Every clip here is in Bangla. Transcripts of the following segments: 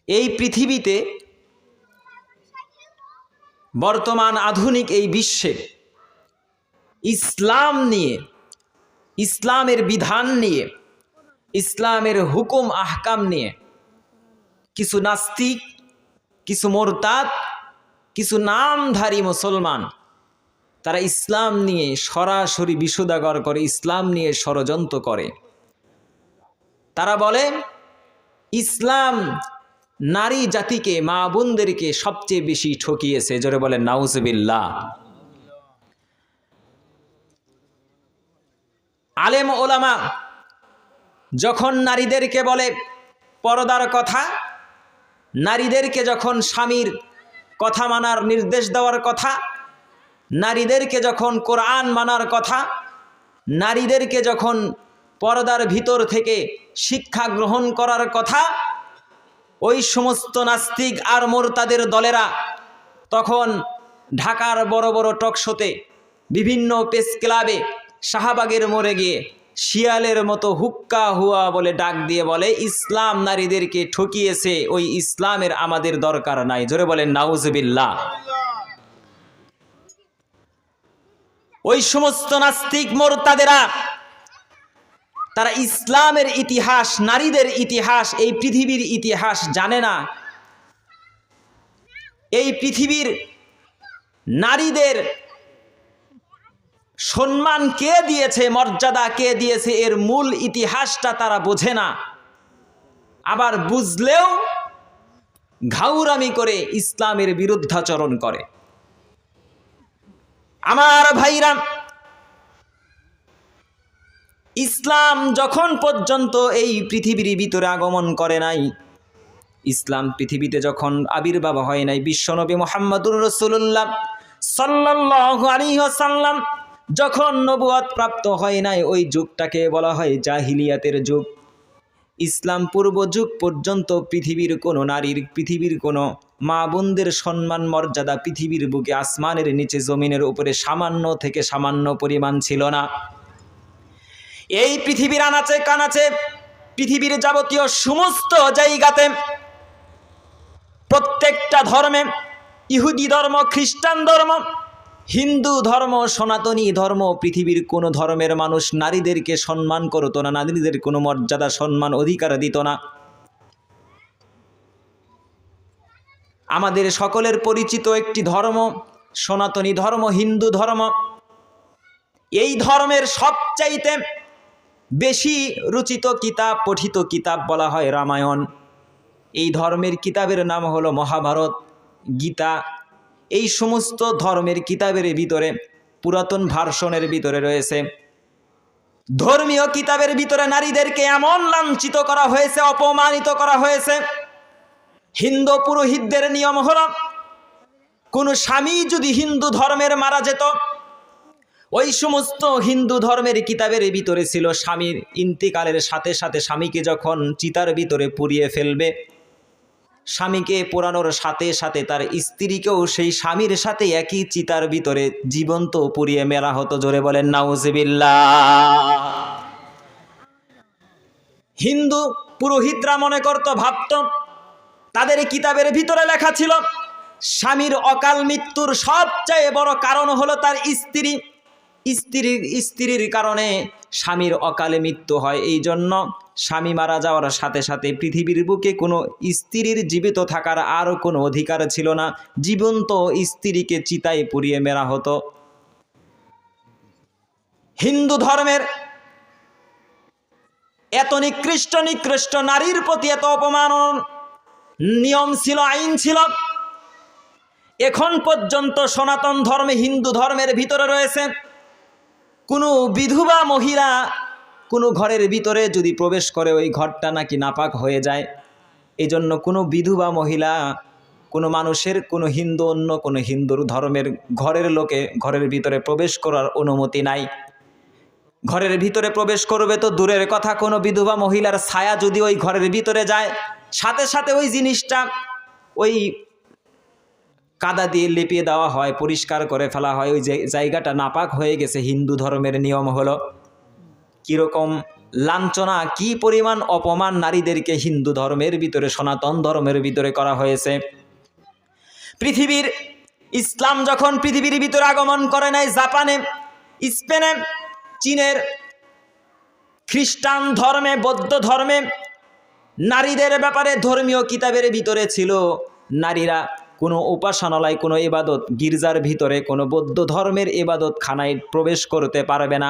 এই পৃথিবীতে বর্তমান আধুনিক এই বিশ্বে ইসলাম নিয়ে, ইসলামের বিধান নিয়ে, ইসলামের হুকুম আহকাম নিয়ে কিছু নাস্তিক, কিছু মোরতাদ, কিছু নামধারী মুসলমান তারা ইসলাম নিয়ে সরাসরি বিশুদ্ধাগর করে, ইসলাম নিয়ে ষড়যন্ত্র করে। তারা বলে ইসলাম নারী জাতিকে, মা বোনদেরকে সবচেয়ে বেশি ঠকিয়েছে। জোরে বলেন নাউজুবিল্লাহ। আলেম ওলামা যখন নারীদেরকে বলে পর্দার কথা, নারীদেরকে যখন স্বামীর কথা মানার নির্দেশ দেওয়ার কথা, নারীদেরকে যখন কোরআন মানার কথা, নারীদেরকে যখন পর্দার ভিতর থেকে শিক্ষা গ্রহণ করার কথা, ওই সমস্ত নাস্তিক আর মোরতাদের দলেরা তখন ঢাকার বড় বড় টকশোতে, বিভিন্ন প্রেস ক্লাবে, শাহবাগের মোড়ে গিয়ে শিয়ালের মতো হুক্কা হুয়া বলে ডাক দিয়ে বলে ইসলাম নারীদেরকে ঠকিয়েছে, ওই ইসলামের আমাদের দরকার নাই। জোরে বলেন নাউজুবিল্লাহ। ওই সমস্ত নাস্তিক মোরতাদেরা তারা ইসলামের ইতিহাস, নারীদের ইতিহাস, এই পৃথিবীর ইতিহাস জানে না। এই পৃথিবীর নারীদের সম্মান কে দিয়েছে, মর্যাদা কে দিয়েছে, এর মূল ইতিহাসটা তারা বোঝে না। আবার বুঝলেও ঘাউরামি করে ইসলামের বিরুদ্ধাচরণ করে। আমার ভাইরা, ইসলাম যখন পর্যন্ত এই পৃথিবীর ভিতরে আগমন করে নাই, ইসলাম পৃথিবীতে যখন আবির্ভাব হয় নাই, বিশ্বনবী মুহাম্মদুর রাসূলুল্লাহ সাল্লাল্লাহু আলাইহি ওয়াসাল্লাম যখন নবুয়ত প্রাপ্ত হয় নাই, ওই যুগটাকে বলা হয় জাহিলিয়াতের যুগ। ইসলাম পূর্ব যুগ পর্যন্ত পৃথিবীর কোনো নারীর, পৃথিবীর কোনো মা বোনদের সম্মান মর্যাদা পৃথিবীর বুকে, আসমানের নিচে, জমিনের উপরে সামান্য থেকে সামান্য পরিমাণ ছিল না। এই পৃথিবীর আনাচে কানাচে, পৃথিবীর যাবতীয় সমস্ত জায়গাতে, প্রত্যেকটা ধর্মে, ইহুদি ধর্ম, খ্রিস্টান ধর্ম, হিন্দু ধর্ম, সনাতনী ধর্ম, পৃথিবীর কোনো ধর্মের মানুষ নারীদেরকে সম্মান করতো না, নারীদের কোনো মর্যাদা, সম্মান, অধিকার দিত না। আমাদের সকলের পরিচিত একটি ধর্ম সনাতনী ধর্ম, হিন্দু ধর্ম। এই ধর্মের সবচাইতে বেশি রচিত কিতাব, পঠিত কিতাব বলা হয় রামায়ণ। এই ধর্মের কিতাবের নাম হলো মহাভারত, গীতা। এই সমস্ত ধর্মের কিতাবের ভিতরে, পুরাতন ভার্সনের ভিতরে রয়েছে, ধর্মীয় কিতাবের ভিতরে নারীদেরকে এমন লাঞ্ছিত করা হয়েছে, অপমানিত করা হয়েছে। হিন্দু পুরোহিতদের নিয়ম হলো, কোন স্বামী যদি হিন্দু ধর্মের মারা যেত, ওই সমস্ত হিন্দু ধর্মের কিতাবের ভিতরে ছিল স্বামীর ইন্তিকালের সাথে সাথে স্বামীকে যখন চিতার ভিতরে পুড়িয়ে ফেলবে, স্বামীকে পোড়ানোর সাথে সাথে তার স্ত্রীকেও সেই স্বামীর সাথে একই চিতার ভিতরে জীবন্ত পুড়িয়ে মেরা হতো। জোরে বলেন নাউজুবিল্লাহ। হিন্দু পুরোহিতরা মনে করত, ভাবত, তাদের কিতাবের ভিতরে লেখা ছিল স্বামীর অকাল মৃত্যুর সবচেয়ে বড় কারণ হলো তার স্ত্রী। স্ত্রীর কারণে স্বামীর অকালে মৃত্যু হয়। এই জন্য স্বামী মারা যাওয়ার সাথে সাথে পৃথিবীর বুকে কোনো স্ত্রীর জীবিত থাকার আর কোনো অধিকার ছিল না। জীবন্ত স্ত্রীকে চিতায় পুড়িয়ে মেরা হতো। হিন্দু ধর্মের এত নিকৃষ্ট নারীর প্রতি এত অপমান নিয়ম ছিল, আইন ছিল, এখন পর্যন্ত সনাতন ধর্মে, হিন্দু ধর্মের ভিতরে রয়েছে। কোনো বিধবা মহিলা কোনো ঘরের ভিতরে যদি প্রবেশ করে, ওই ঘরটা নাকি নাপাক হয়ে যায়। এই জন্য কোনো বিধবা মহিলা, কোনো মানুষের, কোনো হিন্দু, অন্য কোনো হিন্দুর ধর্মের ঘরের লোকে ঘরের ভিতরে প্রবেশ করার অনুমতি নাই। ঘরের ভিতরে প্রবেশ করবে তো দূরের কথা, কোনো বিধবা মহিলার ছায়া যদি ওই ঘরের ভিতরে যায়, সাথে সাথে ওই জিনিসটা ওই কাদা দিয়ে লেপিয়ে দেওয়া হয়, পরিষ্কার করে ফেলা হয়, ওই জায়গাটা নাপাক হয়ে গেছে। হিন্দু ধর্মের নিয়ম হলো, কীরকম লাঞ্ছনা, কি পরিমাণ অপমান নারীদেরকে হিন্দু ধর্মের ভিতরে, সনাতন ধর্মের ভিতরে করা হয়েছে। পৃথিবীর ইসলাম যখন পৃথিবীর ভিতরে আগমন করে নাই, জাপানে, স্পেনে, চীনের খ্রিস্টান ধর্মে, বৌদ্ধ ধর্মে নারীদের ব্যাপারে ধর্মীয় কিতাবের ভিতরে ছিল নারীরা কোনো উপাসনালয়, কোনো ইবাদত গির্জার ভিতরে, কোনো বৌদ্ধ ধর্মের ইবাদত খানায় প্রবেশ করতে পারবে না।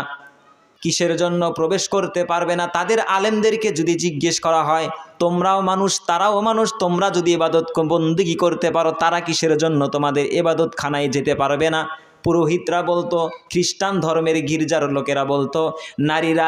কিসের জন্য প্রবেশ করতে পারবে না? তাদের আলেমদেরকে যদি জিজ্ঞেস করা হয়, তোমরাও মানুষ তারাও মানুষ, তোমরা যদি ইবাদত বন্দেগী করতে পারো, তারা কিসের জন্য তোমাদের ইবাদত খানায় যেতে পারবে না? পুরোহিতরা বলতো, খ্রিস্টান ধর্মের গির্জার লোকেরা বলতো, নারীরা,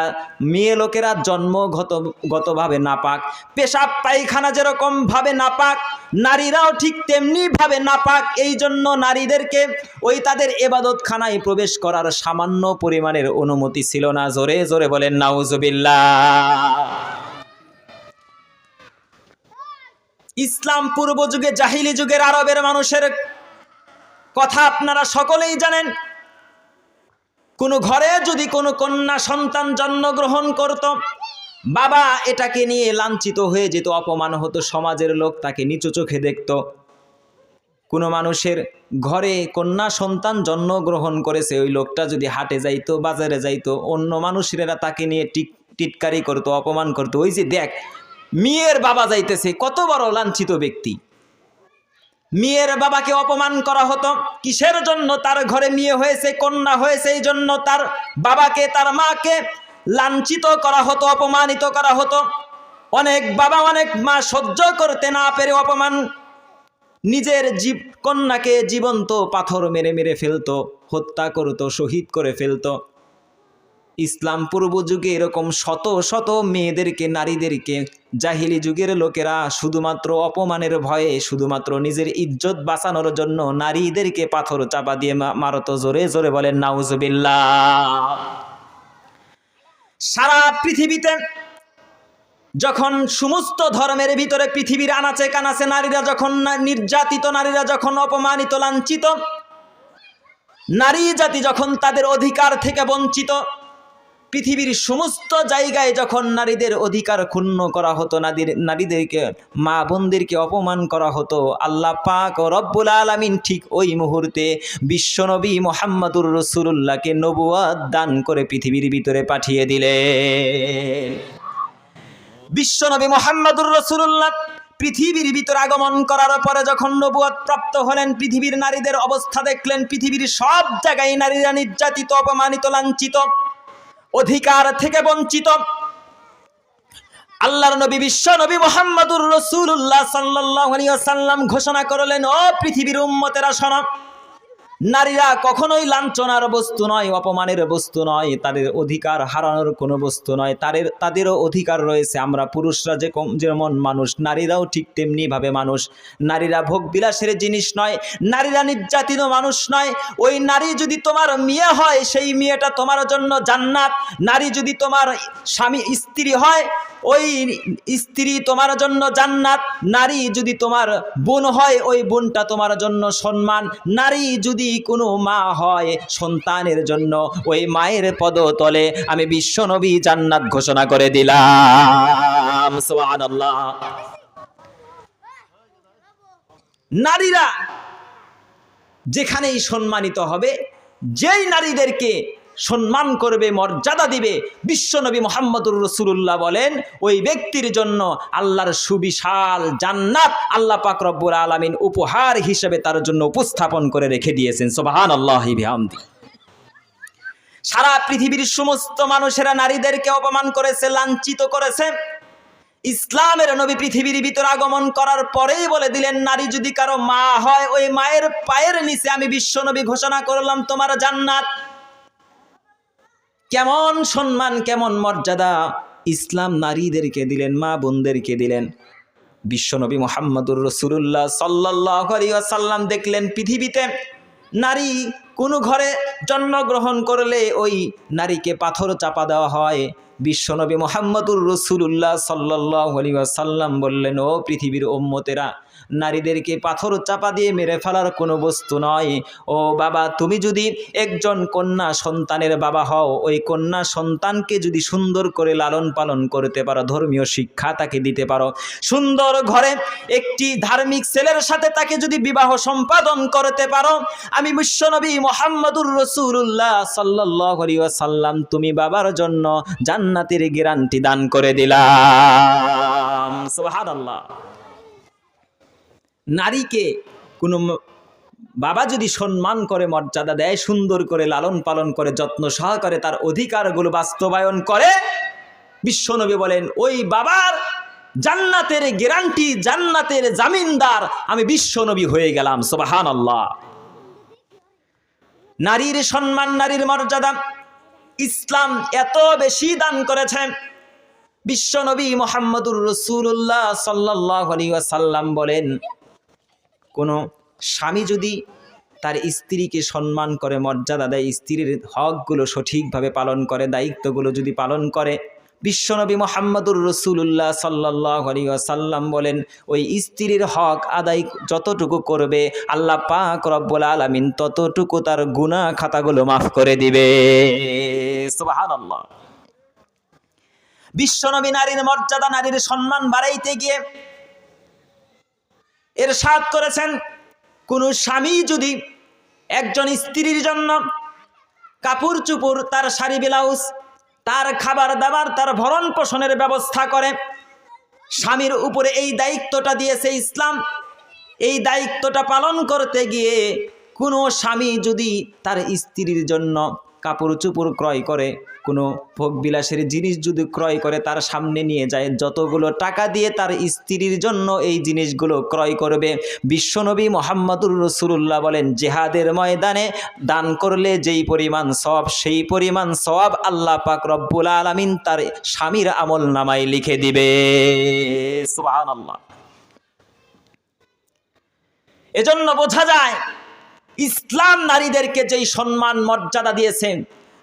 মেয়ে লোকেরা জন্মগতভাবে নাপাক, পেশাব পায়খানা যেরকম ভাবে নাপাক, নারীরাও ঠিক তেমনি ভাবে নাপাক। এই জন্য নারীদেরকে ওই তাদের ইবাদত খানায় প্রবেশ করার সামান্য পরিমাণের অনুমতি ছিল না। জোরে জোরে বলেন নাউজুবিল্লাহ। ইসলাম পূর্ব যুগে, জাহিলি যুগের আরবের মানুষের কথা আপনারা সকলেই জানেন। কোনো ঘরে যদি কোনো কন্যা সন্তান জন্মগ্রহণ করত, বাবা এটাকে নিয়ে লাঞ্ছিত হয়ে যেত, অপমান হতো, সমাজের লোক তাকে নিচু চোখে দেখত। কোনো মানুষের ঘরে কন্যা সন্তান জন্মগ্রহণ করেছে, ওই লোকটা যদি হাটে যাইতো, বাজারে যাইতো, অন্য মানুষেরা তাকে নিয়ে টিটকারি করত, অপমান করত। ওই যে দেখ, মেয়ের বাবা যাইতেছে, কত বড় লাঞ্ছিত ব্যক্তি। মেয়ের বাবাকে অপমান করা হতো। কিসের জন্য? তার ঘরে মেয়ে হয়েছে, কন্যা হয়েছে, এই জন্য তার বাবাকে, তার মাকে লাঞ্ছিত করা হতো, অপমানিত করা হতো। অনেক বাবা, অনেক মা সহ্য করতে না পেরে অপমান, নিজের কন্যাকে জীবন্ত পাথর মেরে মেরে ফেলতো, হত্যা করতো, শহীদ করে ফেলতো। ইসলাম পূর্ব যুগে এরকম শত শত মেয়েদেরকে, নারীদেরকে জাহিলি যুগের লোকেরা শুধুমাত্র অপমানের ভয়ে, শুধুমাত্র নিজের ইজ্জত বাঁচানোর জন্য নারীদেরকে পাথর চাপা দিয়ে মারতো। জোরে জোরে বলেন নাউজুবিল্লাহ। সারা পৃথিবীতে যখন সমস্ত ধর্মের ভিতরে, পৃথিবীর আনাচে কানাচে নারীরা যখন নির্যাতিত, নারীরা যখন অপমানিত, লাঞ্ছিত, নারী জাতি যখন তাদের অধিকার থেকে বঞ্চিত, পৃথিবীর সমস্ত জায়গায় যখন নারীদের অধিকার ক্ষুণ্ণ করা হতো, নারীদেরকে, মা বোনদেরকে অপমান করা হতো, আল্লাহ পাক ও রব্বুল আলামিন ঠিক ওই মুহূর্তে বিশ্বনবী মুহাম্মদুর রাসূলুল্লাহকে নবুয়ত দান করে পৃথিবীর ভিতরে পাঠিয়ে দিলেন। বিশ্বনবী মুহাম্মদুর রাসূলুল্লাহ পৃথিবীর ভিতরে আগমন করার পরে যখন নবুয়ত প্রাপ্ত হলেন, পৃথিবীর নারীদের অবস্থা দেখলেন। পৃথিবীর সব জায়গায় নারীরা নির্যাতিত, অপমানিত, লাঞ্ছিত, অধিকার থেকে বঞ্চিত। আল্লাহর নবী বিশ্বনবী মুহাম্মদুর রাসূলুল্লাহ সাল্লাল্লাহু আলাইহি ওয়াসাল্লাম ঘোষণা করলেন, ও পৃথিবীর উম্মতেরা শোনো, নারীরা কখনোই লাঞ্ছনার বস্তু নয়, অপমানের বস্তু নয়, তাদের অধিকার হারানোর কোনো বস্তু নয়। তাদেরও অধিকার রয়েছে। আমরা পুরুষরা যেমন মানুষ, নারীরাও ঠিক তেমনিভাবে মানুষ। নারীরা ভোগ বিলাসের জিনিস নয়, নারীরা নির্যাতিত মানুষ নয়। ওই নারী যদি তোমার মেয়ে হয়, সেই মেয়েটা তোমার জন্য জান্নাত। নারী যদি তোমার স্বামী, স্ত্রী হয়, ওই স্ত্রী তোমার জন্য জান্নাত। নারী যদি তোমার বোন হয়, ওই বোনটা তোমার জন্য সম্মান। নারী যদি কোনো মা হয় সন্তানের জন্য, ওই মায়ের পদতলে আমি বিশ্বনবী জান্নাত ঘোষণা করে দিলাম। সুবহানাল্লাহ। নারীরা যেখানেই সম্মানিত হবে, যেই নারীদেরকে সম্মান করবে, মর্যাদা দিবে, বিশ্বনবী মুহাম্মদুর রাসূলুল্লাহ বলেন, ওই ব্যক্তির জন্য আল্লাহর সুবিশাল জান্নাত আল্লাহ পাক রব্বুল আলামিন উপহার হিসেবে তার জন্য উপস্থাপন করে রেখে দিয়েছেন। সুবহানাল্লাহি বিহামদি। সারা পৃথিবীর সমস্ত মানুষেরা নারীদেরকে অপমান করেছে, লাঞ্ছিত করেছে। ইসলামের নবী পৃথিবীর ভিতর আগমন করার পরেই বলে দিলেন, নারী যদি কারো মা হয়, ওই মায়ের পায়ের নিচে আমি বিশ্বনবী ঘোষণা করলাম তোমার জান্নাত। কেমন সম্মান, কেমন মর্যাদা ইসলাম নারীদেরকে দিলেন, মা বোনদেরকে দিলেন। বিশ্বনবী মুহাম্মদুর রাসূলুল্লাহ সাল্লাল্লাহু আলাইহি ওয়াসাল্লাম দেখলেন, পৃথিবীতে নারী কোনো ঘরে জন্মগ্রহণ করলে ওই নারীকে পাথর চাপা দেওয়া হয়। বিশ্বনবী মুহাম্মদুর রাসূলুল্লাহ সাল্লাল্লাহু আলাইহি ওয়াসাল্লাম বললেন, ও পৃথিবীর উম্মতেরা, নারীদেরকে পাথর চাপা দিয়ে মেরে ফেলার কোনো বস্তু নয়। ও বাবা, তুমি যদি একজন কন্যা সন্তানের বাবা হও, ওই কন্যা সন্তানকে যদি সুন্দর করে লালন পালন করতে পারো, ধর্মীয় শিক্ষা তাকে দিতে পারো, সুন্দর ঘরে একটি ধার্মিক ছেলের সাথে তাকে যদি বিবাহ সম্পাদন করতে পারো, আমি বিশ্বনবী মুহাম্মদুর রাসূলুল্লাহ সাল্লাল্লাহু আলাইহি ওয়াসাল্লাম তুমি বাবার জন্য জান্নাতের গ্যারান্টি দান করে দিলাম। সুবহানাল্লাহ। নারীকে কোনো বাবা যদি সম্মান করে, মর্যাদা দেয়, সুন্দর করে লালন পালন করে, যত্ন সহকারে তার অধিকারগুলো বাস্তবায়ন করে, বিশ্বনবী বলেন ওই বাবার জান্নাতের গ্যারান্টি, জান্নাতের জামিনদার আমি বিশ্বনবী হয়ে গেলাম। সুবহানাল্লাহ। নারীর সম্মান, নারীর মর্যাদা ইসলাম এত বেশি দান করেছে। বিশ্বনবী মুহাম্মদুর রাসূলুল্লাহ সাল্লাল্লাহু আলাইহি ওয়াসাল্লাম বলেন, কোনো স্বামী যদি তার স্ত্রীকে সম্মান করে, মর্যাদা দেয়, স্ত্রীর হকগুলো সঠিকভাবে পালন করে, দায়িত্বগুলো যদি পালন করে, বিশ্বনবী মুহাম্মদুর রাসূলুল্লাহ সাল্লাল্লাহু আলাইহি ওয়াসাল্লাম বলেন ওই স্ত্রীর হক আদায় যতটুকু করবে, আল্লাহ পাক রব্বুল আলামিন ততটুকু তার গুনাহ খাতাগুলো মাফ করে দিবে। সুবহানাল্লাহ। বিশ্বনবী নারীর মর্যাদা, নারীর সম্মান বাড়াইতে গিয়ে ইরশাদ করেছেন, কোন স্বামী যদি একজন স্ত্রীর জন্য কাপড় চোপড়, তার শাড়ি ব্লাউজ, তার খাবার দাবার, তার ভরণ পোষণের ব্যবস্থা করে, স্বামীর উপরে এই দায়িত্বটা দিয়েছে ইসলাম। এই দায়িত্বটা পালন করতে গিয়ে কোনো স্বামী যদি তার স্ত্রীর জন্য কাপড় চোপড় ক্রয় করে, কোনো ভোগবিলাসের জিনিস যদি ক্রয় করে, তার সামনে নিয়ে যায়, যতগুলো টাকা দিয়ে তার স্ত্রীর জন্য এই জিনিসগুলো ক্রয় করবে, বিশ্বনবী মুহাম্মদুর রাসূলুল্লাহ বলেন জিহাদের ময়দানে দান করলে যেই পরিমাণ সওয়াব, সেই পরিমাণ সওয়াব আল্লাহ পাক রব্বুল আলামিন তার স্বামীর আমল নামায় লিখে দিবে। সুবহানাল্লাহ। এজন্য বোঝা যায় ইসলাম নারীদেরকে যেই সম্মান মর্যাদা দিয়েছে,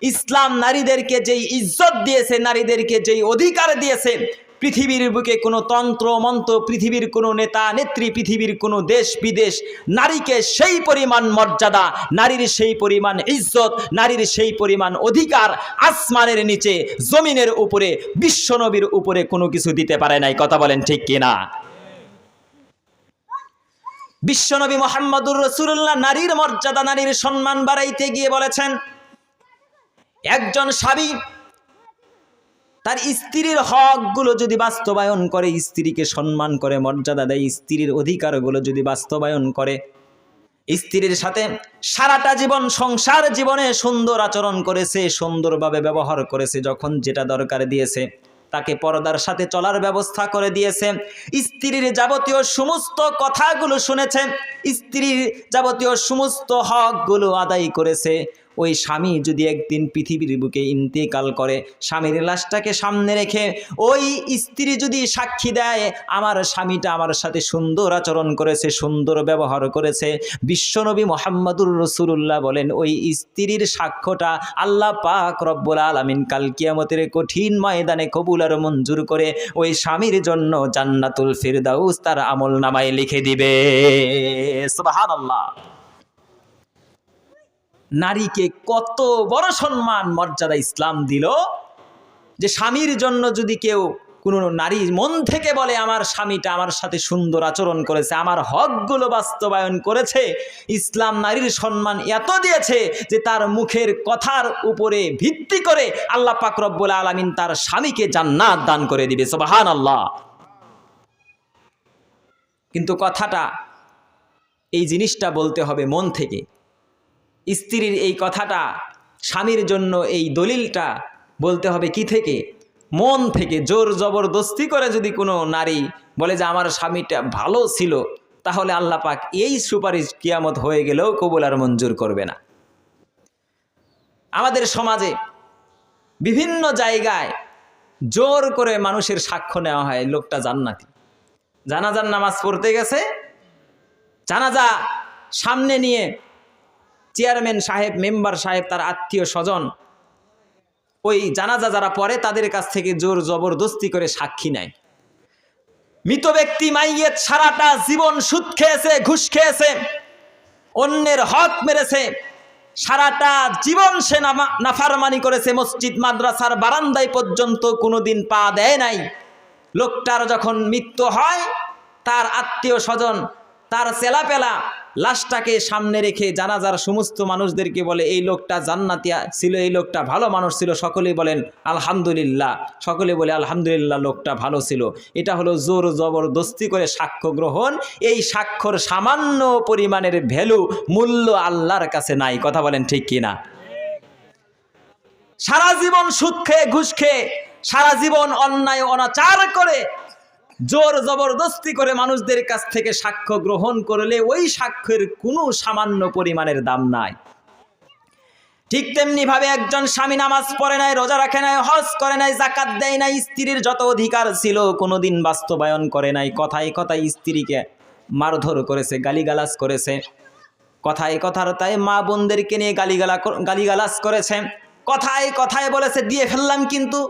ইসলাম নারীদেরকে যেই ইজ্জত দিয়েছে, নারীদেরকে যেই অধিকার দিয়েছে, পৃথিবীর বুকে কোনো তন্ত্র মন্ত্র, পৃথিবীর কোনো নেতা নেত্রী, পৃথিবীর কোনো দেশ বিদেশ নারীকে সেই পরিমাণ মর্যাদা, নারীর সেই পরিমাণ ইজ্জত, নারীর সেই পরিমাণ অধিকার আসমানের নিচে, জমিনের উপরে, বিশ্বনবীর উপরে কোনো কিছু দিতে পারে নাই। কথা বলেন ঠিক কিনা? বিশ্বনবী মুহাম্মদুর রাসূলুল্লাহ নারীর মর্যাদা, নারীর সম্মান বাড়াইতে গিয়ে বলেছেন, একজন স্বামী তার স্ত্রীর হকগুলো যদি বাস্তবায়ন করে, স্ত্রীকে সম্মান করে, মর্যাদা দেয়, স্ত্রীর অধিকারগুলো যদি বাস্তবায়ন করে, স্ত্রীর সাথে সারাটা জীবন সংসার জীবনে সুন্দর আচরণ করেছে, সুন্দরভাবে ব্যবহার করেছে, যখন যেটা দরকার দিয়েছে তাকে পর্দার সাথে চলার ব্যবস্থা করে দিয়েছে, স্ত্রীর যাবতীয় সমস্ত কথাগুলো শুনেছে, স্ত্রীর যাবতীয় সমস্ত হকগুলো আদায় করেছে, ওই স্বামী যদি একদিন পৃথিবীর বুকে ইন্তেকাল করে, স্বামীর লাশটাকে সামনে রেখে ওই স্ত্রী যদি সাক্ষী দেয় আমার স্বামীটা আমার সাথে সুন্দর আচরণ করেছে, সুন্দর ব্যবহার করেছে, বিশ্বনবী মুহাম্মদুর রাসূলুল্লাহ বলেন ওই স্ত্রীর সাক্ষ্যটা আল্লাহ পাক রব্বুল আলামিন কাল কিয়ামতের কঠিন ময়দানে কবুল আর মঞ্জুর করে ওই স্বামীর জন্য জান্নাতুল ফিরদাউস তার আমল নামায় লিখে দিবে। সুবহানাল্লাহ। নারীকে কত বড় সম্মান মর্যাদা ইসলাম দিল, যে স্বামীর জন্য যদি কেউ কোনো নারী মন থেকে বলে আমার স্বামীটা আমার সাথে সুন্দর আচরণ করেছে, আমার হকগুলো বাস্তবায়ন করেছে, ইসলাম নারীর সম্মান এত দিয়েছে যে তার মুখের কথার উপরে ভিত্তি করে আল্লাহ পাক রব্বুল আলামিন তার স্বামীকে জান্নাত দান করে দিবে। সুবহানাল্লাহ। কিন্তু কথাটা, এই জিনিসটা বলতে হবে মন থেকে। স্ত্রীর এই কথাটা, স্বামীর জন্য এই দলিলটা বলতে হবে কি থেকে? মন থেকে। জোর জবরদস্তি করে যদি কোনো নারী বলে যে আমার স্বামীটা ভালো ছিল, তাহলে আল্লাহ পাক এই সুপারিশ কিয়ামত হয়ে গেলেও কবুল আর মঞ্জুর করবে না। আমাদের সমাজে বিভিন্ন জায়গায় জোর করে মানুষের সাক্ষ্য নেওয়া হয় লোকটা জান্নাতি। জানাজার নামাজ পড়তে গেছে, জানাজা সামনে নিয়ে চেয়ারম্যান সাহেব, মেম্বার সাহেব, তার আত্মীয় স্বজন ওই জানাজা যারা পড়ে তাদের কাছ থেকে জোর জবরদস্তি করে সাক্ষী নেয়। মৃত ব্যক্তি মাইয়েত সারাটা জীবন সুদ খেয়েছে, ঘুষ খেয়েছে, অন্যের হক মেরেছে, সারাটা জীবন সে নাফরমানি করেছে, মসজিদ মাদ্রাসার বারান্দায় পর্যন্ত কোনোদিন পা দেয় নাই। লোকটার যখন মৃত্যু হয়, তার আত্মীয় স্বজন, তার চেলাপেলা লাশটাকে সামনে রেখে জানাজার সমস্ত মানুষদেরকে বলে এই লোকটা জান্নাতি ছিল, এই লোকটা ভালো মানুষ ছিল। সকলেই বলেন আলহামদুলিল্লাহ, সকলে বলে আলহামদুলিল্লাহ, লোকটা ভালো ছিল। এটা হলো জোর জবরদস্তি করে সাক্ষ্য গ্রহণ। এই সাক্ষ্যর সামান্য পরিমাণের ভ্যালু, মূল্য আল্লাহর কাছে নাই। কথা বলেন ঠিক কিনা? সারা জীবন সুদ খেয়ে, ঘুষ খেয়ে, সারা জীবন অন্যায় অনাচার করে, জোর জবরদস্তি করে মানুষদের কাছ থেকে সাক্ষ্য গ্রহণ করলে ওই সাক্ষ্যের কোনো সামান্য পরিমাণের দাম নাই। ঠিক তেমনি ভাবে একজন স্বামী নামাজ পড়ে নাই, রোজা রাখে নাই, হজ করে নাই, জাকাত দেয় নাই, স্ত্রীর যত অধিকার ছিল কোনোদিন বাস্তবায়ন করে নাই, কথায় কথায় স্ত্রীকে মারধর করেছে, গালিগালাজ করেছে, কথায় কথার তাই মা বোনদেরকে নিয়ে গালিগালাজ করেছে, কথায় কথায় বলেছে দিয়ে ফেললাম, কিন্তু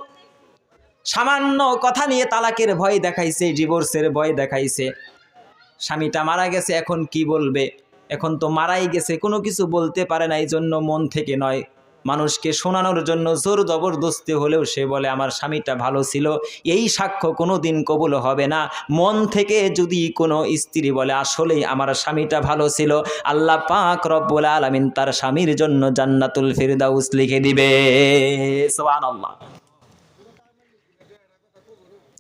সামান্য কথা নিয়ে তালাকের ভয় দেখাইছে, ডিভোর্সের ভয় দেখাইছে। স্বামীটা মারা গেছে, এখন কি বলবে? এখন তো মারাই গেছে, কোনো কিছু বলতে পারে না। এই জন্য মন থেকে নয়, মানুষকে শোনানোর জন্য জোর জবরদস্তি হলেও সে বলে আমার স্বামীটা ভালো ছিল। এই সাক্ষ্য কোনো দিন কবুল হবে না। মন থেকে যদি কোনো স্ত্রী বলে আসলেই আমার স্বামীটা ভালো ছিল, আল্লাহ পাক রব্বুল আলামিন তার স্বামীর জন্য জান্নাতুল ফিরদাউস লিখে দিবে। সুবহানাল্লাহ।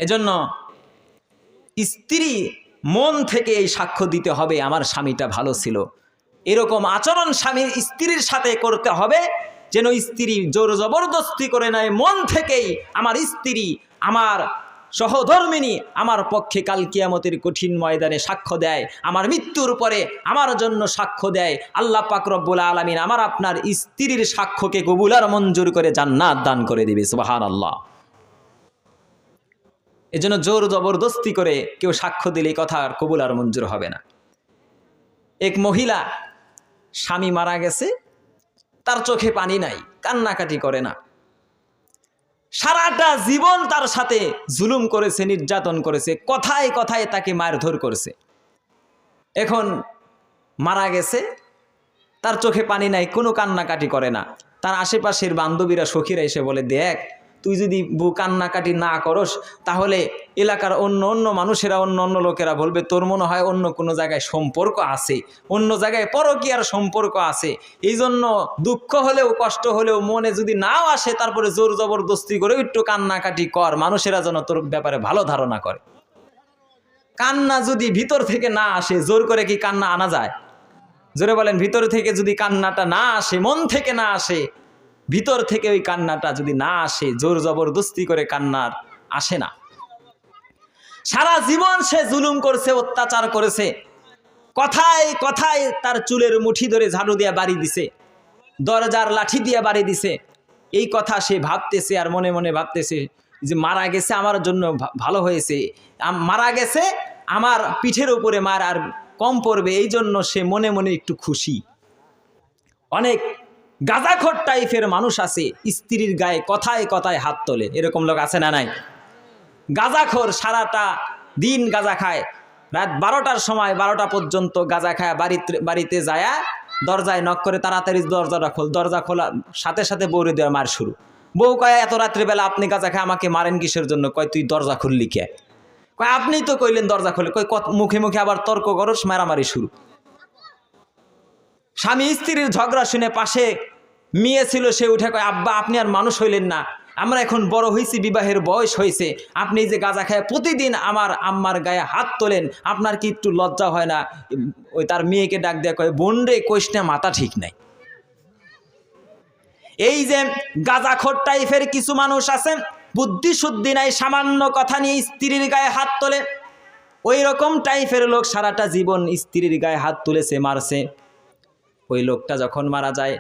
এজন্য স্ত্রী মন থেকে এই সাক্ষ্য দিতে হবে আমার স্বামীটা ভালো ছিল। এরকম আচরণ স্বামীর স্ত্রীর সাথে করতে হবে যেন স্ত্রী জোর জবরদস্তি করে নেয়, মন থেকেই আমার স্ত্রী, আমার সহধর্মিনী আমার পক্ষে কাল কিয়ামতের কঠিন ময়দানে সাক্ষ্য দেয়, আমার মৃত্যুর পরে আমার জন্য সাক্ষ্য দেয়। আল্লাহ পাক রব্বুল আলামিন আমার আপনার স্ত্রীর সাক্ষ্যকে কবুল আর মঞ্জুর করে জান্নাত দান করে দিবে। সুবহানাল্লাহ। এজন্য জোর জবরদস্তি করে কেউ সাক্ষ্য দিলে কথা আর কবুল আর মঞ্জুর হবে না। এক মহিলা, স্বামী মারা গেছে, তার চোখে পানি নাই, কান্নাকাটি করে না, সারাটা জীবন তার সাথে জুলুম করেছে, নির্যাতন করেছে, কথায় কথায় তাকে মারধর করেছে। এখন মারা গেছে, তার চোখে পানি নাই, কোনো কান্নাকাটি করে না। তার আশেপাশের বান্ধবীরা, সখীরা এসে বলে দেখ তুই যদি কান্নাকাটি না করস তাহলে এলাকার অন্য অন্য মানুষেরা, অন্য অন্য লোকেরা বলবে তোর মনে হয় অন্য কোনো জায়গায় সম্পর্ক আছে, অন্য জায়গায় পরকীয়ার সম্পর্ক আছে। এই জন্য দুঃখ হলেও কষ্ট হলেও মনে যদি নাও আসে, তারপরে জোর জবরদস্তি করে একটু কান্নাকাটি কর, মানুষেরা যেন তোর ব্যাপারে ভালো ধারণা করে। কান্না যদি ভিতর থেকে না আসে, জোর করে কি কান্না আনা যায়? জোরে বলেন, ভিতর থেকে যদি কান্নাটা না আসে, মন থেকে না আসে, ভিতর থেকে ওই কান্নাটা যদি না আসে, জোর জবরদস্তি করে কান্নার আসে না। সারা জীবন সে জুলুম করছে, অত্যাচার করেছে, কথায় কথায় তার চুলের মুঠি ধরে ঝাড়ু দিয়ে বাড়ি দিছে, দরজার লাঠি দিয়ে বাড়ি দিছে। এই কথা সে ভাবতেছে আর মনে মনে ভাবতেছে যে মারা গেছে আমার জন্য ভালো হয়েছে, মারা গেছে আমার পিঠের উপরে মার আর কম পড়বে, এই জন্য সে মনে মনে একটু খুশি। অনেক গাঁজাখোর টাইপের মানুষ আছে, স্ত্রীর গায়ে কথায় কথায় হাত তোলে, এরকম লোক আছে না নাই? গাঁজাখোর, সারাটা দিন গাঁজা খায়, রাত 12টার সময় 12টা পর্যন্ত গাঁজা খায়, বাড়িতে যায় দরজায় নক করে তাড়াতাড়ি দরজাটা খোল, দরজা খোলা সাথে সাথে বউরে দেওয়া মার শুরু। বউ কয় এত রাত্রিবেলা আপনি গাঁজা খায় আমাকে মারেন কিসের জন্য? কয় তুই দরজা খুললি কে? কয় আপনিই তো কইলেন দরজা খুলে। কয় মুখে মুখে আবার তর্ক করস, মারামারি শুরু। স্বামী স্ত্রীর ঝগড়া শুনে পাশে মেয়ে ছিল, সে উঠে কয় আব্বা আপনি আর মানুষ হইলেন না, আমরা এখন বড় হয়েছি, বিবাহের বয়স হয়েছে, আপনি যে গাঁজা খায় প্রতিদিন আমার আম্মার গায়ে হাত তোলেন, আপনার কি একটু লজ্জা হয় না? ওই তার মেয়েকে ডাক দেয়া কয় বোন রে কইস না, মাথা ঠিক নাই। এই যে গাঁজাখোর টাইপের কিছু মানুষ আছে, বুদ্ধি শুদ্ধি নাই, সামান্য কথা নিয়ে স্ত্রীর গায়ে হাত তোলে। ওই রকম টাইপের লোক সারাটা জীবন স্ত্রীর গায়ে হাত তুলেছে, মারছে। ওই লোকটা যখন মারা যায়,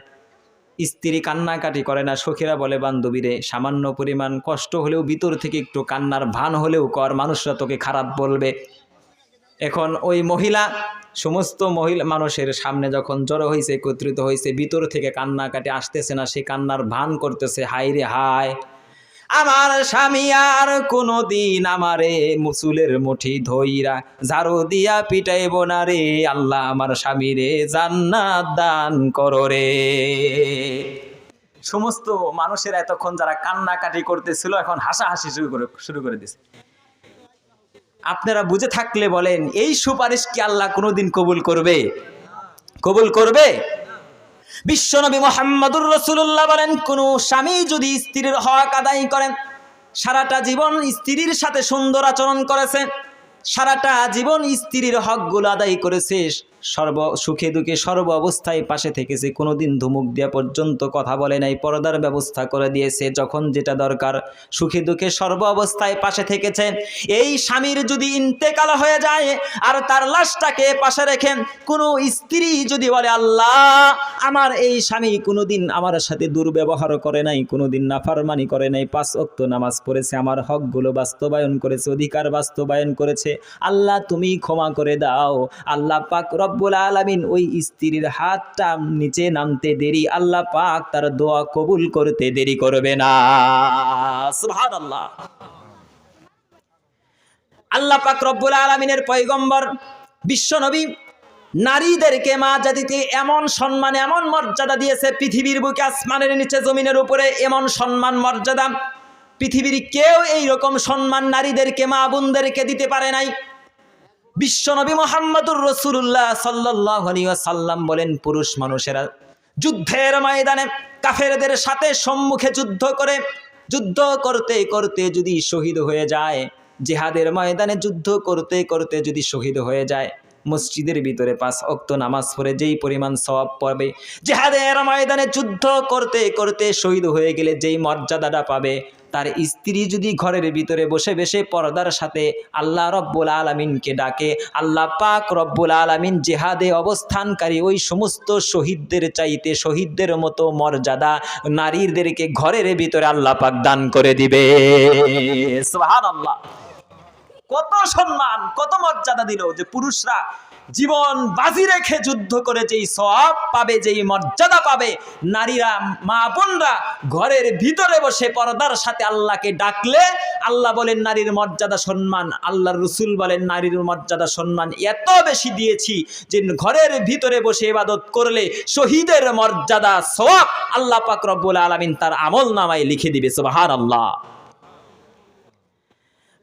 স্ত্রী কান্নাকাটি করে না। সখীরা বলে বান্ধবীরে সামান্য পরিমাণ কষ্ট হলেও ভিতর থেকে একটু কান্নার ভান হলেও কর, মানুষরা তোকে খারাপ বলবে। এখন ওই মহিলা সমস্ত মানুষের সামনে যখন জড়ো হয়েছে, একত্রিত হয়েছে, ভিতর থেকে কান্নাকাটি আসতেছে না, সে কান্নার ভান করতেছে, হায় রে হায় আমার স্বামী আর কোনদিন আমারে মুসুলের মুঠি ধইরা ঝাড়ু দিয়া পিটাইব না রে, আল্লাহ আমার স্বামীরে জান্নাত দান করো রে। সমস্ত মানুষের এতক্ষণ যারা কান্নাকাটি করতেছিল এখন হাসাহাসি শুরু করে দিয়েছে। আপনারা বুঝে থাকলে বলেন, এই সুপারিশ কি আল্লাহ কোনোদিন কবুল করবে? কবুল করবে? বিশ্বনবী মুহাম্মদুর রাসূলুল্লাহ বলেন, কোন স্বামী যদি স্ত্রীর হক আদায় করেন, সারাটা জীবন স্ত্রীর সাথে সুন্দর আচরণ করেছে, সারাটা জীবন স্ত্রীর হকগুলো আদায় করেছে, সর্ব সুখে দুঃখে সর্ব অবস্থায় পাশে থেকেছে, কোনোদিন ধুমুক দেওয়া পর্যন্ত কথা বলে নাই, পর্দার ব্যবস্থা করে দিয়েছে, যখন যেটা দরকার সুখে দুঃখে সর্ব অবস্থায় পাশে থেকেছে, এই স্বামীর যদি ইন্তেকাল হয়ে যায় আর তার লাশটাকে পাশে রেখে কোনো স্ত্রী যদি বলে, আল্লাহ আমার এই স্বামী কোনোদিন আমার সাথে দুর্ব্যবহার করে নাই, কোনোদিন নাফরমানি করে নাই, 5 ওয়াক্ত নামাজ পড়েছে, আমার হকগুলো বাস্তবায়ন করেছে, অধিকার বাস্তবায়ন করেছে, আল্লাহ তুমি ক্ষমা করে দাও, আল্লাহ পাক রব্বুল আলামিন ওই স্ত্রীর হাতটা নিচে নামতে দেরি, আল্লাহ পাক তার দোয়া কবুল করতে দেরি করবে না। সুবহানাল্লাহ। আল্লাহ পাক রব্বুল আলামিনের পয়গম্বর বিশ্বনবী নারীদেরকে মা জাতিতে এমন সম্মান এমন মর্যাদা দিয়েছে, পৃথিবীর বুকে আসমানের নিচে জমিনের উপরে এমন সম্মান মর্যাদা পৃথিবীর কেউ এই রকম সম্মান নারীদেরকে মা বোনদেরকে দিতে পারে নাই। বিশ্বনবী মুহাম্মদুর রাসূলুল্লাহ সাল্লাল্লাহু আলাইহি ওয়াসাল্লাম বলেন, পুরুষ মানুষেরা যুদ্ধের ময়দানে কাফেরদের সাথে সম্মুখে যুদ্ধ করতে করতে যদি শহীদ হয়ে যায়, জিহাদের ময়দানে যুদ্ধ করতে করতে যদি শহীদ হয়ে যায়, মসজিদের ভিতরে 5 ওয়াক্ত নামাজ পড়ে যেই পরিমাণ সওয়াব পাবে, জিহাদের ময়দানে যুদ্ধ করতে করতে শহীদ হয়ে গেলে যেই মর্যাদাটা পাবে, তার স্ত্রী যদি ঘরের ভিতরে বসে বসে পর্দার সাথে আল্লাহ রব্বুল আলামিনকে ডাকে, আল্লাহ পাক রব্বুল আলামিন জিহাদে অবস্থানকারী ওই সমস্ত শহীদদের চাইতে শহীদদের মতো মর্যাদা নারীদেরকে ঘরের ভিতরে আল্লাহ পাক দান করে দিবে। সুবহানাল্লাহ। কত সম্মান কত মর্যাদা দিল, যে পুরুষরা জীবন বাজি রেখে যুদ্ধ করে যেই সওয়াব পাবে, যেই মর্যাদা পাবে, নারীরা মা বোনরা ঘরের ভিতরে বসে পর্দার সাথে আল্লাহকে ডাকলে আল্লাহ বলেন নারীর মর্যাদা সম্মান, আল্লাহর রাসূল বলেন নারীর মর্যাদা সম্মান এত বেশি দিয়েছি যে ঘরের ভিতরে বসে ইবাদত করলে শহীদের মর্যাদা সওয়াব আল্লাহ পাক রব্বুল আলামিন তার আমলনামায় লিখে দিবে। সুবহানাল্লাহ।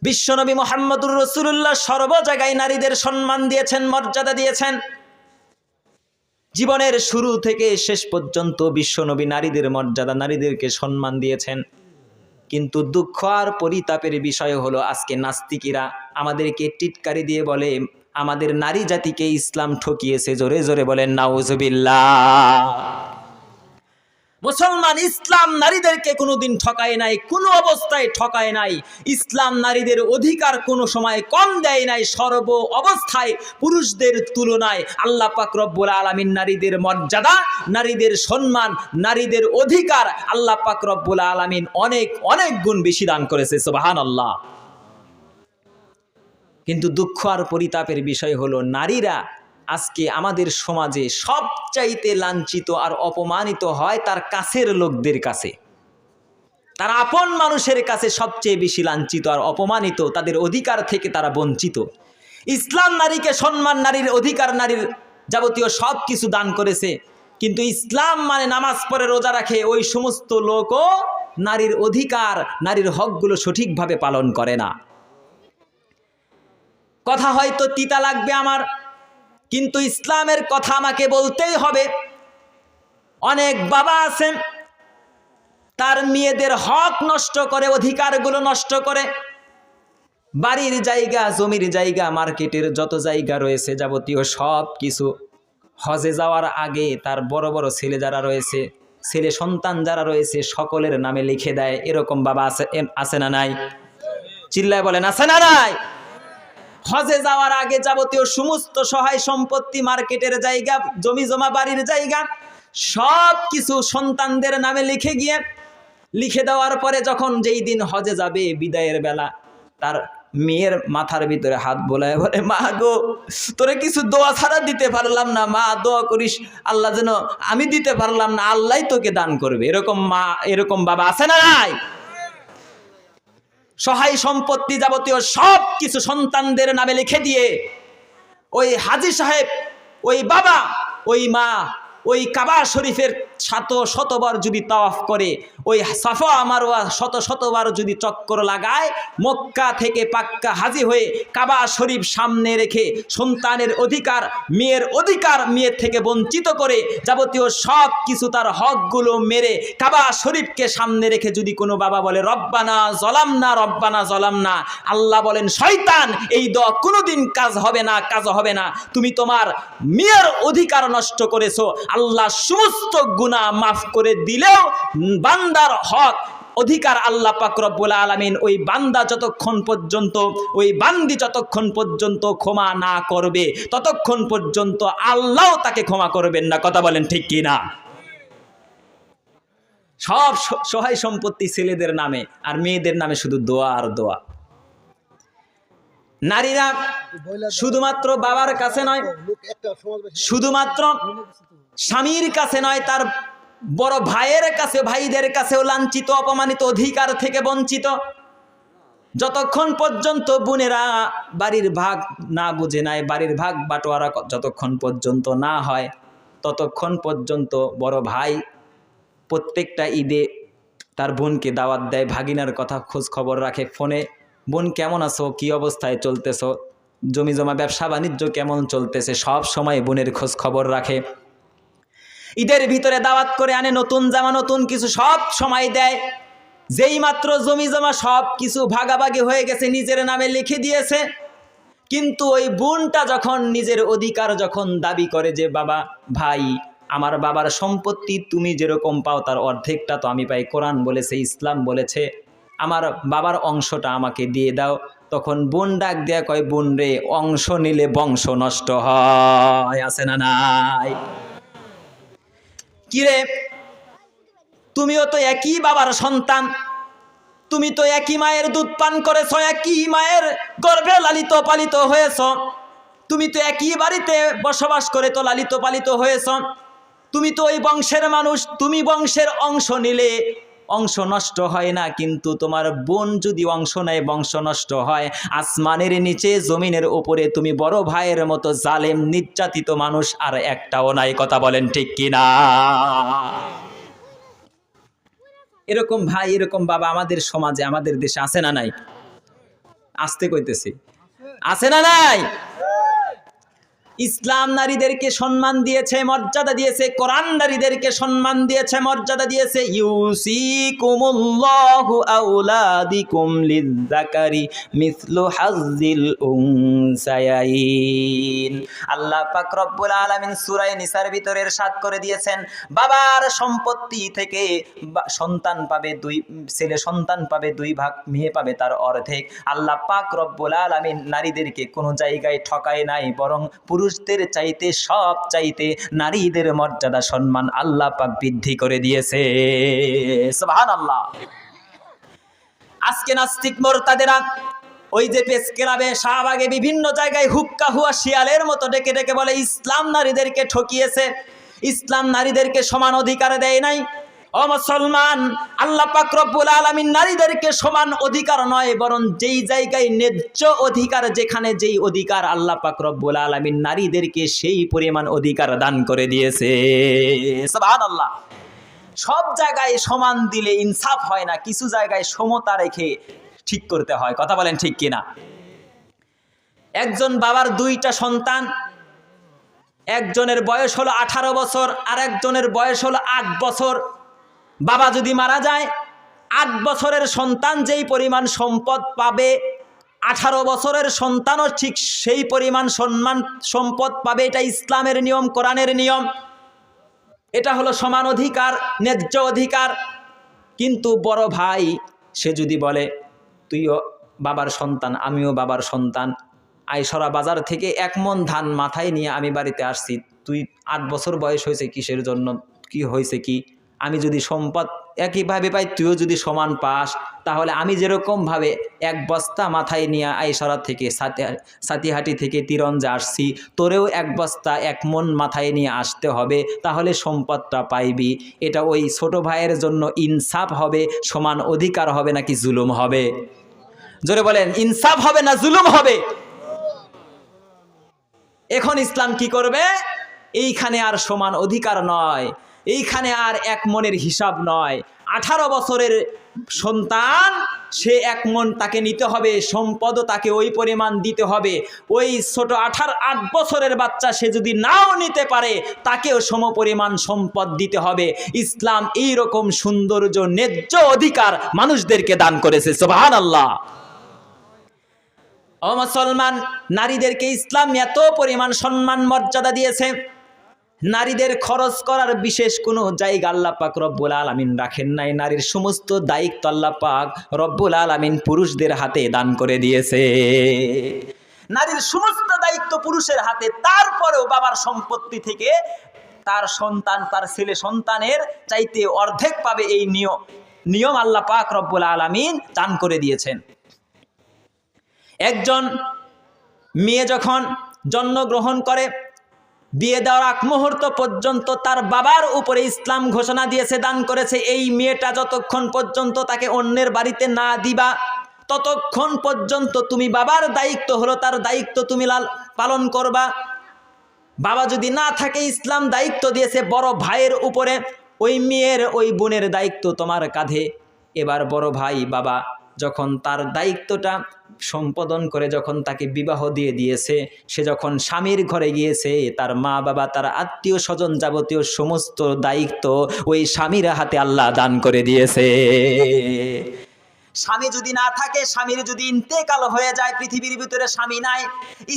বিশ্বনবী মুহাম্মদুর রাসূলুল্লাহ সর্ব জায়গায় নারীদের সম্মান দিয়েছেন, মর্যাদা দিয়েছেন। জীবনের শুরু থেকে শেষ পর্যন্ত বিশ্বনবী নারীদের মর্যাদা, নারীদেরকে সম্মান দিয়েছেন। কিন্তু দুঃখ আর পরিতাপের বিষয় হলো, আজকে নাস্তিকেরা আমাদেরকে টিটকারি দিয়ে বলে আমাদের নারী জাতিকে ইসলাম ঠকিয়েছে। জোরে জোরে বলেন নাউজুবিল্লাহ। মুসলমান ইসলাম নারীদেরকে কোনোদিন ঠকায় নাই, কোনো অবস্থায় ঠকায় নাই। ইসলাম নারীদের অধিকার কোনো সময় কম দেয় নাই, সর্ব অবস্থায় পুরুষদের তুলনায় আল্লাহ পাক রব্বুল আলামিন নারীদের মর্যাদা, নারীদের সম্মান, নারীদের অধিকার আল্লাহ পাক রব্বুল আলামিন অনেক অনেক গুণ বেশি দান করেছে। সুবহানাল্লাহ। কিন্তু দুঃখ আর পরিতাপের বিষয় হলো, নারীরা আজকে আমাদের সমাজে সবচাইতে লাঞ্ছিত আর অপমানিত হয় তার কাছের লোকদের কাছে, তার আপন মানুষের কাছে সবচেয়ে বেশি লাঞ্ছিত আর অপমানিত, তাদের অধিকার থেকে তারা বঞ্চিত। ইসলাম নারীকে সম্মান, নারীর অধিকার, নারীর যাবতীয় সব কিছু দান করেছে, কিন্তু ইসলাম মানে নামাজ পড়ে রোজা রাখে ওই সমস্ত লোকও নারীর অধিকার, নারীর হকগুলো সঠিকভাবে পালন করে না। কথা হয়তো তিতা লাগবে আমার, কিন্তু ইসলামের কথা আমাকে বলতেই হবে। অনেক বাবা আছেন তার মেয়েদের হক নষ্ট করে, অধিকারগুলো নষ্ট করে, বাড়ির জায়গা, জমির জায়গা, মার্কেটের যত জায়গা রয়েছে যাবতীয় সব কিছু হজে যাওয়ার আগে তার বড় বড় ছেলে যারা রয়েছে, ছেলে সন্তান যারা রয়েছে সকলের নামে লিখে দেয়। এরকম বাবা আছে না নাই? চিল্লায় বলেন আছে না নাই? হজে যাওয়ার আগে যাবতীয় সমস্ত সহায় সম্পত্তি, মার্কেটের জায়গা, জমি জমা, বাড়ির জায়গা সব কিছু সন্তানদের নামে লিখে দেওয়ার পরে যখন যেই দিন হজে যাবে বিদায়ের বেলা, তার মেয়ের মাথার ভিতরে হাত বোলায় বলে, মা গো তোরে কিছু দোয়া ছাড়া দিতে পারলাম না, মা দোয়া করিস আল্লাহ যেন, আমি দিতে পারলাম না, আল্লাহই তোকে দান করবে। এরকম মা, এরকম বাবা আছে না নাই? সহায় সম্পত্তি যাবতীয় সব কিছু সন্তানদের নামে লিখে দিয়ে ওই হাজী সাহেব, ওই বাবা, ওই মা ওই কাবা শরীফের শতবার যদি তাওয়াফ করে, ওই সাফা মারওয়া শতবার যদি চক্কর লাগায়, মক্কা থেকে পাক্কা হাজী হয়ে কাবা শরীফ সামনে রেখে সন্তানের অধিকার, মেয়ের অধিকার মেয়ের থেকে বঞ্চিত করে যাবতীয় সব কিছু তার হকগুলো মেরে কাবা শরীফকে সামনে রেখে যদি কোনো বাবা বলে রব্বানা জলামনা, রব্বানা জলামনা, আল্লাহ বলেন শয়তান, এই দোয়া কোনোদিন কাজ হবে না, কাজ হবে না। তুমি তোমার মেয়ের অধিকার নষ্ট করেছো, আল্লাহ সমস্ত গুনাহ মাফ করে দিলেও বান্দার হক অধিকার আল্লাহ পাক রব্বুল আলামিন ওই বান্দা যতক্ষণ পর্যন্ত, ওই বান্দি যতক্ষণ পর্যন্ত ক্ষমা না করবে ততক্ষণ পর্যন্ত আল্লাহ তাকে ক্ষমা করবেন না। কথা বলেন ঠিক কি না? সব সহায় সম্পত্তি ছেলেদের নামে আর মেয়েদের নামে শুধু দোয়া আর দোয়া। নারীরা শুধুমাত্র বাবার কাছে নয়, শুধুমাত্র স্বামীর কাছে নয়, তার বড় ভাইয়ের কাছে, ভাইদের কাছেও লাঞ্ছিত, অপমানিত, অধিকার থেকে বঞ্চিত। যতক্ষণ পর্যন্ত বোনেরা বাড়ির ভাগ না বুঝে নেয়, বাড়ির ভাগ বাটোয়ারা যতক্ষণ পর্যন্ত না হয়, ততক্ষণ পর্যন্ত বড় ভাই প্রত্যেকটা ঈদে তার বোনকে দাওয়াত দেয়, ভাগিনার কথা খোঁজ খবর রাখে ফোনে, বোন কেমন আছো, কি অবস্থায় চলতেছো, জমি জমা ব্যবসা বাণিজ্য কেমন চলতেছে, সব সময় বোনের খোঁজ খবর রাখে। ঈদের ভিতরে দাওয়াত করে আনে, নতুন জামা নতুন কিছু সব সময় দেয়। যেই মাত্র জমি জমা সব কিছু ভাগাভাগি হয়ে গেছে, নিজের নামে লিখে দিয়েছে, কিন্তু ওই বোনটা যখন নিজের অধিকার যখন দাবি করে যে বাবা, ভাই, আমার বাবার সম্পত্তি তুমি যেরকম পাও তার অর্ধেকটা তো আমি পাই, কোরআন বলেছে, ইসলাম বলেছে, আমার বাবার অংশটা আমাকে দিয়ে দাও, তখন বোন ডাক দেয়া কয়, বোন রে, অংশ নিলে বংশ নষ্ট হয়, আছে না নাই? কিরে, তুমিও তো একই বাবার সন্তান, তুমি তো একই মায়ের দুধ পান করেছ, একই মায়ের গর্ভে লালিত পালিত হয়েছ, তুমি তো একই বাড়িতে বসবাস করে তো লালিত পালিত হয়েছ, তুমি তো ওই বংশের মানুষ, তুমি বংশের অংশ নিলে অংশ নষ্ট হয় না, কিন্তু তোমার বোন যদি অংশ নেয় বংশ নষ্ট হয়। আসমানের নিচে জমিনের উপরে তুমি বড় ভাইয়ের মতো জালেম নির্যাতিত মানুষ আর একটাও নাই। কথা বলেন ঠিক কিনা? এরকম ভাই, এরকম বাবা আমাদের সমাজে, আমাদের দেশে আছে না নাই? আসতে কইতেছি, আছে না নাই? ইসলাম নারীদেরকে সম্মান দিয়েছে, মর্যাদা দিয়েছে, কোরআন নারীদেরকে সম্মান দিয়েছে, মর্যাদা দিয়েছে। ইউসিকুমুল্লাহু আওলাদিকুম লিযযাকারি মিসলু হাজ্জিল উনসায়াইন। আল্লাহ পাক রব্বুল আলামিন সূরা নিসার ভিতরে ইরশাদ করে দিয়েছেন, বাবার সম্পত্তি থেকে সন্তান পাবে দুই, ছেলে সন্তান পাবে 2 ভাগ, মেয়ে পাবে তার অর্ধেক। আল্লাহ পাক রব্বুল আলামিন নারীদেরকে কোনো জায়গায় ঠকায় নাই, বরং পুরুষদের চাইতে, সব চাইতে নারীদের মর্যাদা সম্মান আল্লাহ পাক বৃদ্ধি করে দিয়েছে। সুবহানাল্লাহ। আজকে নাস্তিক মোরতাদেরা ওই যে প্রেস ক্লাবে, শাহবাগে, বিভিন্ন জায়গায় হুক্কা হুয়া শিয়ালের মতো ডেকে ডেকে বলে ইসলাম নারীদেরকে ঠকিয়েছে, ইসলাম নারীদেরকে সমান অধিকার দেয় নাই। ও মুসলমান, আল্লাহ পাক রব্বুল আলামিন নারীদেরকে সমান অধিকার নয়, বরং যেই জায়গায় ন্যায্য অধিকার, যেখানে যেই অধিকার, আল্লাহ পাক রব্বুল আলামিন নারীদেরকে সেই পরিমাণ অধিকার দান করে দিয়েছে। সুবহানাল্লাহ। সব জায়গায় সমান দিলে ইনসাফ হয় না, কিছু জায়গায় সমতা রেখে ঠিক করতে হয়। কথা বলেন ঠিক কিনা? একজন বাবার 2টা সন্তান, একজনের বয়স হলো 18 বছর আর একজনের বয়স হলো 8 বছর। বাবা যদি মারা যায়, 8 বছরের সন্তান যেই পরিমাণ সম্পদ পাবে, 18 বছরের সন্তানও ঠিক সেই পরিমাণ সম্পদ পাবে। এটা ইসলামের নিয়ম, কোরআনের নিয়ম, এটা হলো সমান অধিকার, ন্যায্য অধিকার। কিন্তু বড় ভাই সে যদি বলে তুইও বাবার সন্তান, আমিও বাবার সন্তান, আইসরা বাজার থেকে 1 মণ ধান মাথায় নিয়ে আমি বাড়িতে আসছি, তুই 8 বছর বয়স হয়েছে কিসের জন্য, কি হয়েছে কি, আমি যদি সম্পদ একইভাবে পাই, তুইও যদি সমান পাস, তাহলে আমি যেরকমভাবে 1 বস্তা মাথায় নিয়ে আইসরা থেকে সাতিহাটি থেকে তিরঞ্জা আসছি, তোরেও 1 বস্তা 1 মণ মাথায় নিয়ে আসতে হবে, তাহলে সম্পদটা পাইবি। এটা ওই ছোট ভাইয়ের জন্য ইনসাফ হবে, সমান অধিকার হবে নাকি জুলুম হবে? জোরে বলেন, ইনসাফ হবে না জুলুম হবে? এখন ইসলাম কি করবে? এইখানে আর সমান অধিকার নয়, এইখানে আর এক মনের হিসাব নয়। 18 বছরের সন্তান, সে 1 মন তাকে নিতে হবে, সম্পদও তাকে ওই পরিমাণ দিতে হবে। ওই ছোট 8 বছরের বাচ্চা সে যদি নাও নিতে পারে, তাকেও সমপরিমাণ সম্পদ দিতে হবে। ইসলাম এইরকম সৌন্দর্য, ন্যায্য অধিকার মানুষদেরকে দান করেছে। সুবহানাল্লাহ। ও মুসলমান, নারীদেরকে ইসলাম এত পরিমাণ সম্মান মর্যাদা দিয়েছে, নারীদের খরচ করার বিশেষ কোনো জায়গা আল্লাহ পাক রব্বুল আলামিন রাখেন নাই। নারীর সমস্ত দায়িত্ব আল্লাহ পাক রব্বুল আলামিন পুরুষদের হাতে দান করে দিয়েছে। নারীর সমস্ত দায়িত্ব পুরুষের হাতে, তারপরেও বাবার সম্পত্তি থেকে তার সন্তান, তার ছেলে সন্তানের চাইতে অর্ধেক পাবে, এই নিয়ম আল্লাহ পাক রব্বুল আলামিন দান করে দিয়েছেন। একজন মেয়ে যখন জন্মগ্রহণ করে, বিয়ে দেওয়ার আগ মুহূর্ত পর্যন্ত তার বাবার উপরে ইসলাম ঘোষণা দিয়েছে, দান করেছে, এই মেয়েটা যতক্ষণ পর্যন্ত তাকে অন্যের বাড়িতে না দিবা, ততক্ষণ পর্যন্ত তুমি বাবার দায়িত্ব হলো, তার দায়িত্ব তুমি পালন করবা। বাবা যদি না থাকে, ইসলাম দায়িত্ব দিয়েছে বড় ভাইয়ের উপরে, ওই মেয়ের ওই বোনের দায়িত্ব তোমার কাঁধে। এবার বড় ভাই বাবা যখন তার দায়িত্বটা সম্পাদন করে, যখন তাকে বিবাহ দিয়ে দিয়েছে, সে যখন স্বামীর ঘরে গিয়েছে, তার মা বাবা, তার আত্মীয় স্বজন, যাবতীয় সমস্ত দায়িত্ব ওই স্বামীর হাতে আল্লাহ দান করে দিয়েছে। স্বামী যদি না থাকে, স্বামীর যদি ইন্তেকাল হয়ে যায়, পৃথিবীর ভিতরে স্বামী নাই,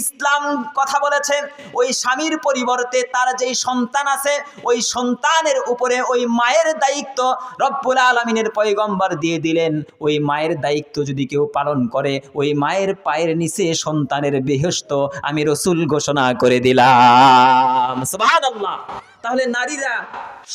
ইসলাম কথা বলেছে ওই স্বামীর পরিবর্তে তার যেই সন্তান আছে, ওই সন্তানের উপরে ওই মায়ের দায়িত্ব রব্বুল আলামিনের পয়গম্বর দিয়ে দিলেন। ওই মায়ের দায়িত্ব যদি কেউ পালন করে, ওই মায়ের পায়ের নিচে সন্তানের বেহেশত আমি রাসূল ঘোষণা করে দিলাম। সুবহানাল্লাহ। তাহলে নারীরা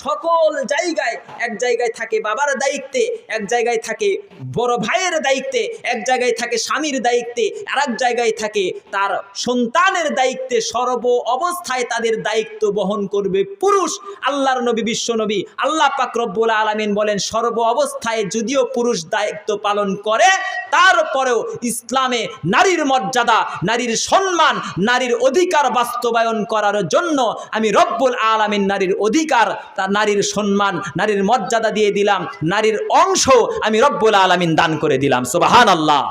সকল জায়গায়, এক জায়গায় থাকে বাবার দায়িত্বে, এক জায়গায় থাকে বড় ভাইয়ের দায়িত্বে, এক জায়গায় থাকে স্বামীর দায়িত্বে, আর এক জায়গায় থাকে তার সন্তানের দায়িত্বে। সর্ব অবস্থায় তাদের দায়িত্ব বহন করবে পুরুষ। আল্লাহর নবী, বিশ্ব নবী আল্লাহ পাক রব্বুল আলামিন বলেন, সর্ব অবস্থায় যদিও পুরুষ দায়িত্ব পালন করে, তারপরেও ইসলামে নারীর মর্যাদা, নারীর সম্মান, নারীর অধিকার বাস্তবায়ন করার জন্য আমি রব্বুল আলামিন নারীর অধিকার, তার নারীর সম্মান, নারীর মর্যাদা দিয়ে দিলাম, নারীর অংশ আমি রব্বুল আলামিন দান করে দিলাম। সুবহানাল্লাহ।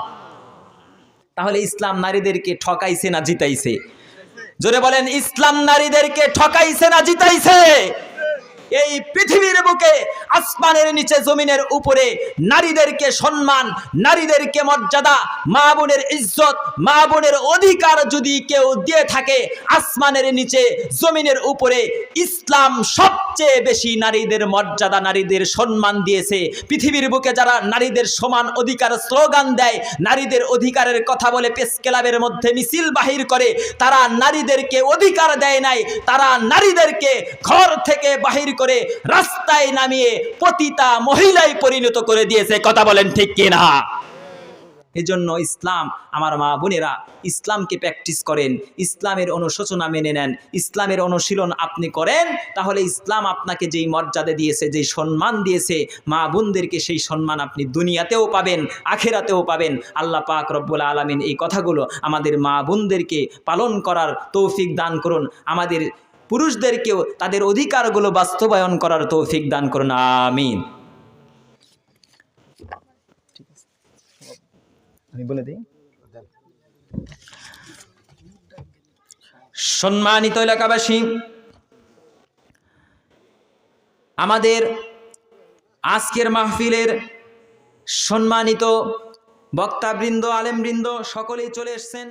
তাহলে ইসলাম নারীদেরকে ঠকাইছে না জিতাইছে? জোরে বলেন, ইসলাম নারীদেরকে ঠকাইছে না জিতাইছে? এই পৃথিবীর বুকে, আসমানের নিচে, জমিনের উপরে নারীদেরকে সম্মান, নারীদেরকে মর্যাদা, মা বোনের ইজ্জত, মা বোনের অধিকার যদি কেউ দিয়ে থাকে, আসমানের নিচে, জমিনের উপরে ইসলাম সবচেয়ে বেশি নারীদের মর্যাদা, নারীদের সম্মান দিয়েছে। পৃথিবীর বুকে যারা নারীদের সমান অধিকার স্লোগান দেয়, নারীদের অধিকারের কথা বলে প্রেস ক্লাবের মধ্যে মিছিল বাহির করে, তারা নারীদেরকে অধিকার দেয় নাই, তারা নারীদেরকে ঘর থেকে বাহির করে রাস্তায় নামিয়ে পতিতা মহিলায় পরিণত করে দিয়েছে। কথা বলেন ঠিক কিনা? এজন্য ইসলাম, আমার মা বোনেরা, ইসলামকে প্র্যাকটিস করেন, ইসলামের অনুশোচনা মেনে নেন, ইসলামের অনুশীলন আপনি করেন, তাহলে ইসলাম আপনাকে যেই মর্যাদা দিয়েছে, যেই সম্মান দিয়েছে, মা বোনদেরকে সেই সম্মান আপনি দুনিয়াতেও পাবেন, আখিরাতেও পাবেন। আল্লাহ পাক রব্বুল আলামিন এই কথাগুলো আমাদের মা বোনদেরকে পালন করার তৌফিক দান করুন, আমাদের পুরুষদেরকেও তাদের অধিকারগুলো বাস্তবায়ন করার তৌফিক দান করুন। আমিন। আমি বলে দিই, সম্মানিত এলাকাবাসী, আমাদের আজকের মাহফিলের সম্মানিত বক্তাবৃন্দ, আলেমবৃন্দ সকলেই চলে এসেছেন।